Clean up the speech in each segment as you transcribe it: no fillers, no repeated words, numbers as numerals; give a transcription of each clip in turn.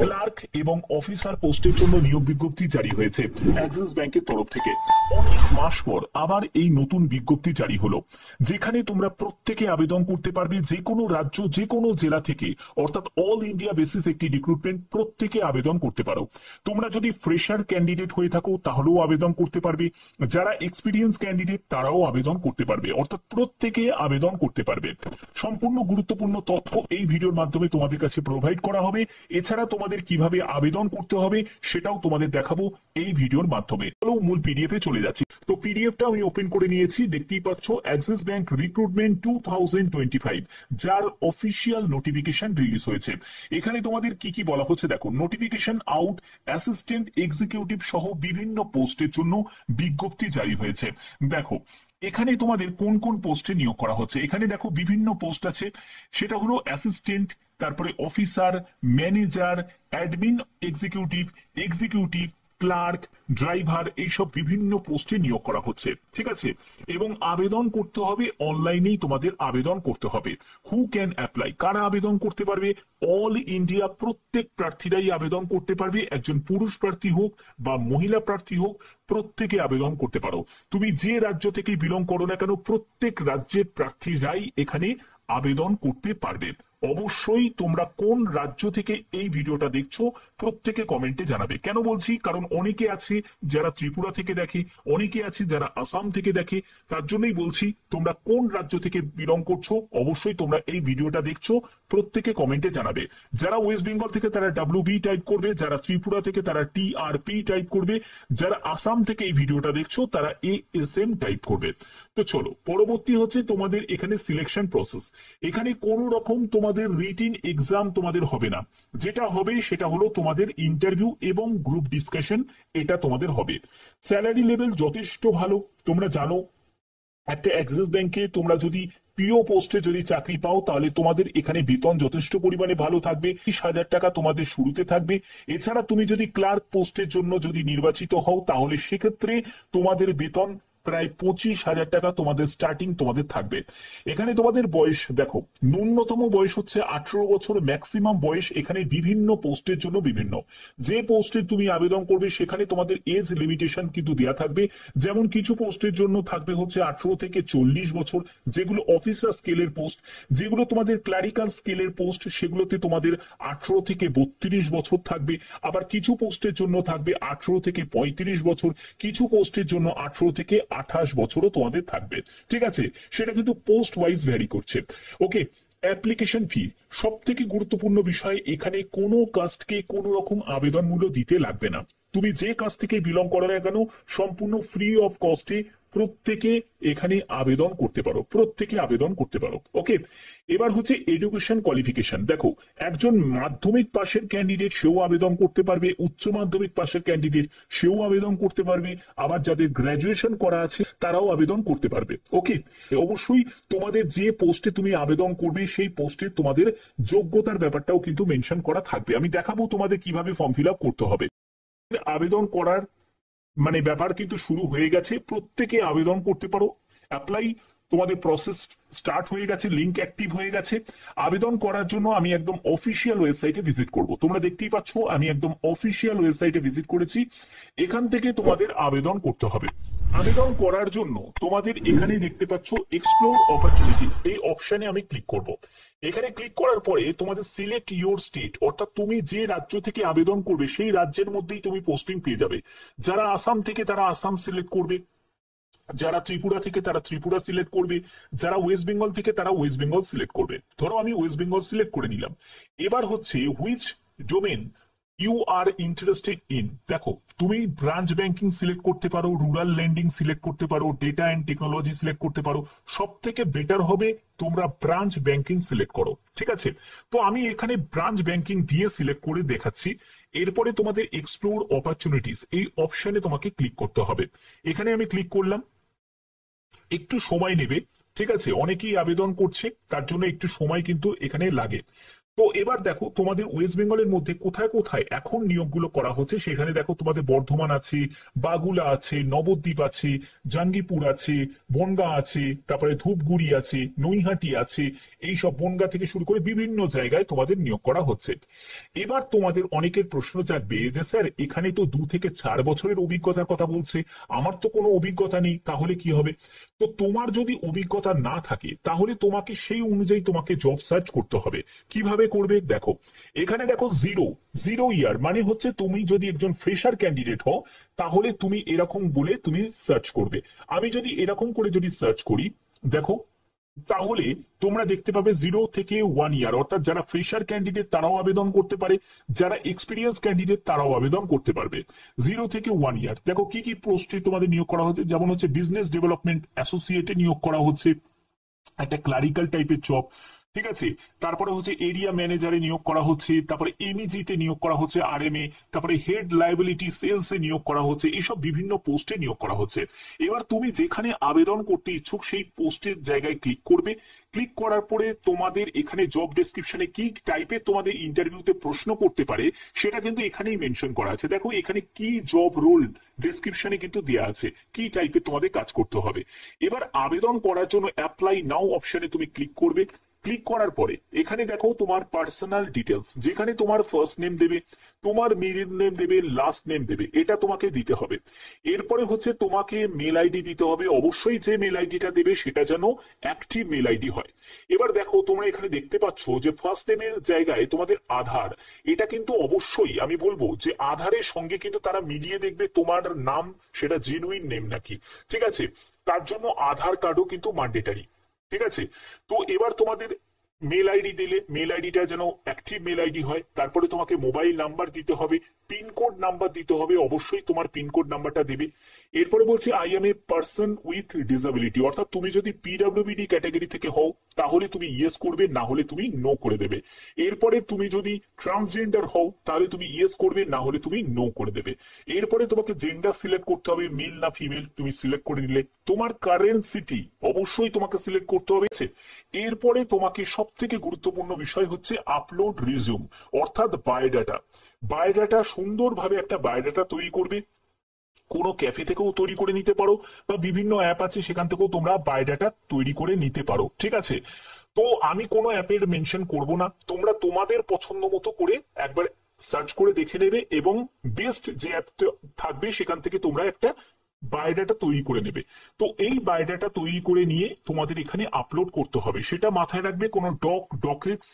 Clerk এবং officer পোস্টের জন্য নিয়োগ বিজ্ঞপ্তি জারি হয়েছে অ্যাক্সিস ব্যাংকের তরফ থেকে। অনেক মাস পর আবার এই নতুন বিজ্ঞপ্তি জারি হলো, যেখানে তোমরা প্রত্যেকে আবেদন করতে পারবে, যে কোনো রাজ্য, যে কোনো জেলা থেকে, অর্থাৎ অল ইন্ডিয়া বেসিস একটি রিক্রুটমেন্ট, প্রত্যেকে আবেদন করতে পারো। তোমরা যদি ফ্রেশার ক্যান্ডিডেট হয়ে থাকো তাহলেও আবেদন করতে পারবে, যারা এক্সপিরিয়েন্স ক্যান্ডিডেট তারাও আবেদন করতে পারবে, অর্থাৎ প্রত্যেকে আবেদন করতে পারবে। সম্পূর্ণ গুরুত্বপূর্ণ তথ্য এই ভিডিওর মাধ্যমে তোমাদের কাছে প্রোভাইড করা হবে। এছাড়া তোমাদের কিভাবে আবেদন করতে হবে সেটাও তোমাদের দেখাবো এই ভিডিওর মাধ্যমে। চলো মূল পিডিএফ এ চলে যাচ্ছি। তো পিডিএফটা আমি ওপেন করে নিয়েছি, দেখতেই পাচ্ছ অ্যাক্সিস ব্যাংক রিক্রুটমেন্ট 2025, যার অফিসিয়াল নোটিফিকেশন রিলিজ হয়েছে। এখানে তোমাদের কি কি বলা হচ্ছে দেখো। নোটিফিকেশন আউট, অ্যাসিস্ট্যান্ট এক্সিকিউটিভ সহ বিভিন্ন পোস্টের জন্য বিজ্ঞপ্তি জারি হয়েছে। দেখো এখানে তোমাদের কোন কোন পোস্টে নিয়োগ করা হচ্ছে। এখানে দেখো বিভিন্ন পোস্ট আছে, সেটা হলো অ্যাসিস্ট্যান্ট, তারপরে officer, manager, admin executive, executive, clerk, driver, এইসব বিভিন্ন পোস্টে নিয়োগ করা হচ্ছে। ঠিক আছে, এবং আবেদন করতে হবে অনলাইনেই, তোমাদের আবেদন করতে হবে। হু ক্যান অ্যাপ্লাই, কারা আবেদন করতে পারবে? অল ইন্ডিয়া প্রত্যেক প্রার্থীরাই আবেদন করতে পারবে, একজন পুরুষ প্রার্থী হোক বা মহিলা প্রার্থী হোক, প্রত্যেকে আবেদন করতে পারো। তুমি যে রাজ্য থেকে বিলং করো না কেন, প্রত্যেক রাজ্যের প্রার্থীরাই এখানে আবেদন করতে পারবে। অবশ্যই তোমরা কোন রাজ্য থেকে এই ভিডিওটা দেখছো প্রত্যেকে কমেন্টে জানাবে। কেন বলছি, কারণ অনেকে আছে যারা ত্রিপুরা থেকে দেখে, অনেকে আছে যারা আসাম থেকে দেখে, তার জন্যই বলছি তোমরা কোন রাজ্য থেকে বিলং করছো অবশ্যই তোমরা এই ভিডিওটা দেখছো প্রত্যেকে কমেন্টে জানাবে। যারা ওয়েস্ট বেঙ্গল থেকে তারা WB টাইপ করবে, যারা ত্রিপুরা থেকে তারা TRP টাইপ করবে, যারা আসাম থেকে এই ভিডিওটা দেখছো তারা ASM টাইপ করবে। তো চলো পরবর্তী হচ্ছে তোমাদের এখানে সিলেকশন প্রসেস। এখানে কোন রকম তোমাদের রিটিন এক্সাম তোমাদের হবে না, যেটা হবে সেটা হলো তোমাদের ইন্টারভিউ এবং গ্রুপ ডিসকাশন, এটা তোমাদের হবে। স্যালারি লেভেল যথেষ্ট ভালো। তোমরা জানো একটা অ্যাক্সিস ব্যাংকে তোমরা যদি পিও পোস্টে যদি চাকরি পাও তাহলে তোমাদের এখানে বেতন যথেষ্ট পরিমাণে ভালো থাকবে, 20,000 টাকা তোমাদের শুরুতে থাকবে। এছাড়া তুমি যদি ক্লার্ক পোস্টের জন্য যদি নির্বাচিত হও তাহলে সেক্ষেত্রে তোমাদের বেতন প্রায় 25,000 টাকা তোমাদের স্টার্টিং তোমাদের থাকবে। এখানে তোমাদের বয়স দেখো, ন্যূনতম বয়স হচ্ছে 18 বছর, ম্যাক্সিমাম বয়স এখানে বিভিন্ন পোস্টের জন্য বিভিন্ন। যে পোস্টে তুমি আবেদন করবে সেখানে তোমাদের এজ লিমিটেশন কিন্তু দেওয়া থাকবে। যেমন কিছু পোস্টের জন্য থাকবে হচ্ছে 18 থেকে 40 বছর, যেগুলো অফিসার স্কেলের পোস্ট। যেগুলো তোমাদের ক্লারিক্যাল স্কেলের পোস্ট সেগুলোতে তোমাদের 18 থেকে 32 বছর থাকবে। আবার কিছু পোস্টের জন্য থাকবে 18 থেকে 35 বছর, কিছু পোস্টের জন্য 18 থেকে 28 বছরও তোমাদের থাকবে। ঠিক আছে, সেটা কিন্তু পোস্ট ওয়াইজ ভ্যারি করছে। ওকে, অ্যাপ্লিকেশন ফি সব থেকে গুরুত্বপূর্ণ বিষয়। এখানে কোনো কাস্টকে কোনো রকম আবেদন মূল্য দিতে লাগবে না। তুমি যে কাস্ট থেকে বিলং করো না কেন সম্পূর্ণ ফ্রি অফ কস্টে প্রত্যেকে এখানে আবেদন করতে পারো, প্রত্যেকে আবেদন করতে পারো। ওকে, এবার হচ্ছে এডুকেশন কোয়ালিফিকেশন। দেখো একজন মাধ্যমিক পাশের ক্যান্ডিডেট সেও আবেদন করতে পারবে, উচ্চ মাধ্যমিক পাশের ক্যান্ডিডেট সেও আবেদন করতে পারবে, আবার যাদের গ্র্যাজুয়েশন করা আছে তারাও আবেদন করতে পারবে। ওকে, অবশ্যই তোমাদের যে পোস্টে তুমি আবেদন করবে সেই পোস্টে তোমাদের যোগ্যতার ব্যাপারটাও কিন্তু মেনশন করা থাকবে। আমি দেখাবো তোমাদের কিভাবে ফর্ম ফিল আপ করতে হবে। আবেদন করার ব্যাপার কিন্তু শুরু হয়ে গেছে, প্রত্যেকে আবেদন করতে পারো। অ্যাপ্লাই তোমাদের প্রসেস স্টার্ট হয়ে গেছে, লিংক অ্যাক্টিভ হয়ে গেছে। আবেদন করার জন্য আমি একদম অফিসিয়াল ওয়েবসাইটে ভিজিট করব। তোমরা দেখতেই পাচ্ছ আমি একদম অফিসিয়াল ওয়েবসাইটে ভিজিট করেছি। এখান থেকে তোমাদের আবেদন করতে হবে। আবেদন করার জন্য তোমাদের এখানে দেখতে পাচ্ছ এক্সপ্লোর অপরচুনিটিস, এই অপশনে আমি ক্লিক করব। এখানে ক্লিক করার পরে তোমাদের সিলেক্ট ইউর স্টেট, অর্থাৎ তুমি যে রাজ্য থেকে আবেদন করবে সেই রাজ্যের মধ্যেই তুমি পোস্টিং পেয়ে যাবে। যারা আসাম থেকে তারা আসাম সিলেক্ট করবে, যারা ত্রিপুরা থেকে তারা ত্রিপুরা সিলেক্ট করবে, যারা ওয়েস্ট বেঙ্গল থেকে তারা ওয়েস্ট বেঙ্গল সিলেক্ট করবে। ধরো আমি ওয়েস্ট বেঙ্গল সিলেক্ট করে নিলাম। এবার হচ্ছে which domain you are interested in. দেখো তুমি ব্রাঞ্চ ব্যাংকিং সিলেক্ট করতে পারো, রুরাল ল্যান্ডিং সিলেক্ট করতে পারো, ডেটা এন্ড টেকনোলজি সিলেক্ট করতে পারো। সব থেকে বেটার হবে তোমরা ব্রাঞ্চ ব্যাংকিং সিলেক্ট করো। ঠিক আছে, তো আমি এখানে ব্রাঞ্চ ব্যাংকিং দিয়ে সিলেক্ট করে দেখাচ্ছি। এরপরে তোমাদের এক্সপ্লোর অপরচুনিটিস এই অপশনে তোমাকে ক্লিক করতে হবে। এখানে আমি ক্লিক করলাম, একটু সময় নেবে। ঠিক আছে, অনেকেই আবেদন করছে তার জন্য একটু সময় কিন্তু এখানে লাগে। তো এবার দেখো তোমাদের ওয়েস্ট বেঙ্গলের মধ্যে কোথায় কোথায় এখন নিয়োগগুলো করা হচ্ছে, সেখানে দেখো তোমাদের বর্ধমান আছে, বাগুলা আছে, নবদ্বীপ আছে, জাঙ্গিপুর আছে, বনগাঁ আছে, তারপরে ধূপগুড়ি আছে, নৈহাটি আছে, এইসব বনগাঁ থেকে শুরু করে বিভিন্ন জায়গায় তোমাদের নিয়োগ করা হচ্ছে। এবার তোমাদের অনেকের প্রশ্ন জাগবে যে স্যার এখানে তো 2 থেকে 4 বছরের অভিজ্ঞতার কথা বলছে, আমার তো কোনো অভিজ্ঞতা নেই, তাহলে কি হবে? তো তোমার যদি অভিজ্ঞতা না থাকে তাহলে তোমাকে সেই অনুযায়ী তোমাকে জব সার্চ করতে হবে। কিভাবে করবে দেখো, এখানে দেখো জিরো জিরো ইয়ার মানে হচ্ছে তুমি যদি একজন ফ্রেশার ক্যান্ডিডেট হও তাহলে তুমি এরকম বলে তুমি সার্চ করবে। আমি যদি এরকম করে যদি সার্চ করি দেখো, তাহলে তোমরা দেখতে পাবে 0 থেকে 1 ইয়ার, অর্থাৎ যারা ফ্রেশার ক্যান্ডিডেট তারাও আবেদন করতে পারে, যারা এক্সপিরিয়েন্স ক্যান্ডিডেট তারাও আবেদন করতে পারবে। 0 থেকে 1 ইয়ার দেখো কি কি পোস্টে তোমাদের নিয়োগ করা হচ্ছে, যেমন হচ্ছে বিজনেস ডেভেলপমেন্ট অ্যাসোসিয়েটে নিয়োগ করা হচ্ছে, একটা ক্লারিক্যাল টাইপের জব, ঠিক আছে। তারপরে হচ্ছে এরিয়া ম্যানেজারে নিয়োগ করা হচ্ছে, তারপরে এমইজি তে নিয়োগ করা হচ্ছে, আরএমএ, তারপরে হেড লায়াবিলিটি সেলস এ নিয়োগ করা হচ্ছে, এইসব বিভিন্ন পোস্টে নিয়োগ করা হচ্ছে। এবার তুমি যেখানে আবেদন করতে ইচ্ছুক সেই পোস্টের জায়গায় ক্লিক করবে। ক্লিক করার পরে তোমাদের এখানে জব ডেসক্রিপশনে কি টাইপের তোমাদের ইন্টারভিউতে প্রশ্ন করতে পারে সেটা কিন্তু এখানেই মেনশন করা আছে। দেখো এখানে কি জব রোল ডেসক্রিপশনে কিন্তু দেওয়া আছে, কি টাইপের তোমাদের কাজ করতে হবে। এবার আবেদন করার জন্য অ্যাপ্লাই নাও অপশনে তুমি ক্লিক করবে। ক্লিক করার পরে এখানে দেখো তোমার পার্সোনাল ডিটেলস, যেখানে তোমার ফার্স্ট নেম দেবে, তোমার মিডল নেম দেবে, লাস্ট নেম দেবে, এটা তোমাকে দিতে হবে। এরপরে হচ্ছে তোমাকে মেল আইডি দিতে হবে, অবশ্যই যে মেল আইডিটা দেবে সেটা যেন অ্যাক্টিভ মেল আইডি হয়। এবার দেখো তোমরা এখানে দেখতে পাচ্ছ যে ফার্স্ট নেমের জায়গায় তোমাদের আধার, এটা কিন্তু অবশ্যই আমি বলবো যে আধারের সঙ্গে কিন্তু তারা মিলিয়ে দেখবে তোমার নাম সেটা জেনুইন নেম নাকি, ঠিক আছে। তার জন্য আধার কার্ডও কিন্তু ম্যান্ডেটরি, ঠিক আছে। তো এবার তোমাদের মেল আইডি দিলে মেল আইডিটা যেন অ্যাক্টিভ মেল আইডি হয়। তারপরে তোমাকে মোবাইল নাম্বার দিতে হবে, পিনকোড নাম্বার দিতে হবে, অবশ্যই তোমার পিনকোড নাম্বারটা দেবে। এরপরে বলছে I M a person with disability, অর্থাৎ তুমি যদি পিডব্লিউডি ক্যাটাগরি থেকে হও তাহলে তুমি ইয়েস করবে, না হলে তুমি নো করে দেবে। এরপরে তুমি যদি ট্রান্সজেন্ডার হও তাহলে তুমি ইয়েস করবে, না হলে তুমি নো করে দেবে। এরপরে তোমাকে জেন্ডার সিলেক্ট করতে হবে, মেল না ফিমেল তুমি সিলেক্ট করে নিলে। তোমার কারেন্ট সিটি অবশ্যই তোমাকে সিলেক্ট করতে হবে। এরপরে তোমাকে সব থেকে গুরুত্বপূর্ণ বিষয় হচ্ছে আপলোড রিজিউম, অর্থাৎ বায়োডাটা। বায়োডাটা সুন্দরভাবে একটা বায়োডাটা তৈরি করবে, কোনো ক্যাফে থেকেও তৈরি করে নিতে পারো বা বিভিন্ন অ্যাপ আছে সেখান থেকেও তোমরা বায়োডাটা তৈরি করে নিতে পারো, ঠিক আছে। তো আমি কোনো অ্যাপের মেনশন করব না, তোমরা তোমাদের পছন্দ মতো করে একবার সার্চ করে দেখে নেবে এবং বেস্ট যে অ্যাপ থাকবে সেখান থেকে তোমরা একটা বায়োডাটা তৈরি করে নেবে। তো এই বায়োডাটা তৈরি করে নিয়ে তোমাদের এখানে আপলোড করতে হবে, সেটা মাথায় রাখবে কোনো ডকেক্স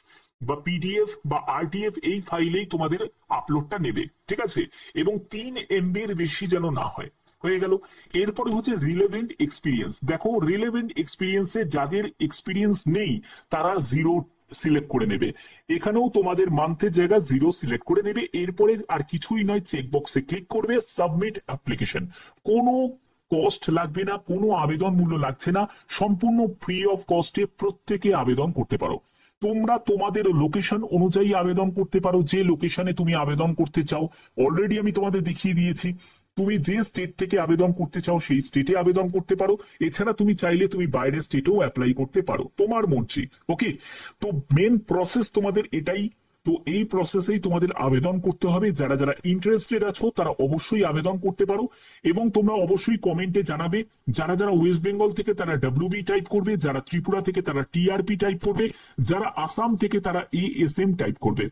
বা পিডিএফ বা আরটিএফ এই ফাইলেই তোমাদের আপলোডটা নেবে, ঠিক আছে। এবং 3 MB বেশি যেন না হয়। হয়ে গেল। এরপরে হচ্ছে রিলেভেন্ট এক্সপিরিয়েন্স। দেখো রিলেভেন্ট এক্সপিরিয়েন্সে যাদের এক্সপিরিয়েন্স নেই তারা 0 সিলেক্ট করে নেবে। এখানেও তোমাদের মান্থের জায়গা 0 সিলেক্ট করে নেবে। এরপরে আর কিছুই নয়, চেকবক্সে ক্লিক করবে, সাবমিট অ্যাপ্লিকেশন। কোনো কস্ট লাগবে না, কোনো আবেদন মূল্য লাগছে না, সম্পূর্ণ ফ্রি অফ কস্টে প্রত্যেকে আবেদন করতে পারো। তোমরা তোমাদের লোকেশন অনুযায়ী আবেদন করতে পারো, যে লোকেশনে তুমি আবেদন করতে চাও অলরেডি আমি তোমাদের দেখিয়ে দিয়েছি। তুমি যে স্টেট থেকে আবেদন করতে চাও সেই স্টেটে আবেদন করতে পারো। এছাড়া তুমি চাইলে তুমি বাইরের স্টেটেও অ্যাপ্লাই করতে পারো, তোমার মর্জি। ওকে, তো মেন প্রসেস তোমাদের এটাই। তো এই প্রসেসেই তোমাদের আবেদন করতে হবে। যারা যারা ইন্টারেস্টেড আছো তারা অবশ্যই আবেদন করতে পারো এবং তোমরা অবশ্যই কমেন্টে জানাবে। যারা যারা ওয়েস্ট বেঙ্গল থেকে তারা ডব্লিউবি টাইপ করবে, যারা ত্রিপুরা থেকে তারা টিআরপি টাইপ করবে, যারা আসাম থেকে তারা এএসএম টাইপ করবে।